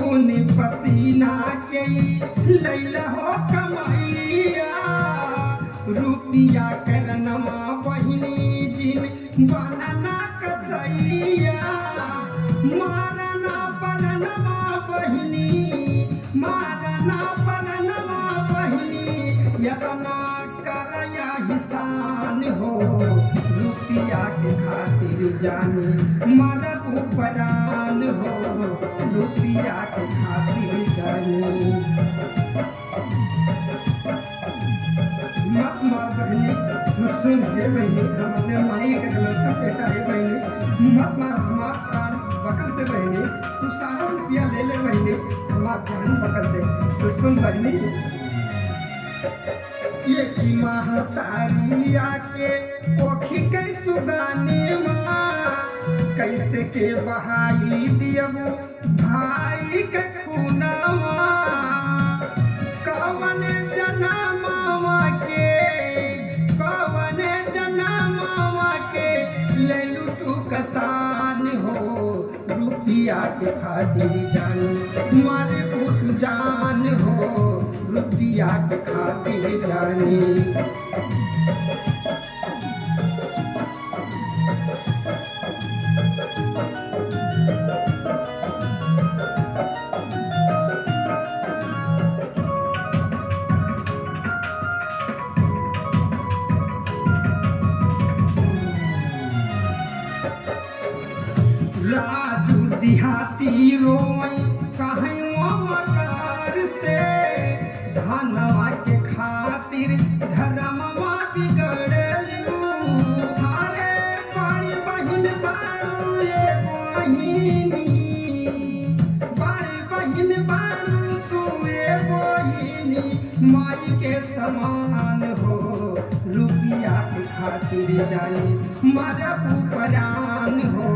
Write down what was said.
खून पसीना के लैला हो कमैया रुपिया करनमा बहिनी जिन बनना कसैया मारना बननमा बहिनी मारना बननमा बहिनी यतना करया हिसान हो रुपिया के खातिर जानी मरबू परान हो रुपिया के खातिर जानी मत मार बहनी तू सुन हे बहनी हम अपने माई के गलत बेटा है बहनी मत मार हमार प्राण बकल दे बहनी तू सारा रुपया ले ले बहनी हमार जान बकल दे तू सुन बहनी ये की महतारी आके कोखी के सुगाने माँ कैसे के बहाई दियबू भाई के खूनावा कवन जनमावा के लेलू तू कसान हो रुपिया के खातिर जानी मारे पुत जान हो रुपिया के खातिर जानी राजू दिहाती रोई कहीं मकार से धनवा के खातिर धर्मवा बिगड़लू अरे बड़ी बहिन बारू ये बहिनी बड़ी बहिन बारू तू ये बहिनी माई के समान हो रुपिया के खातिर जानी मरबू परान हो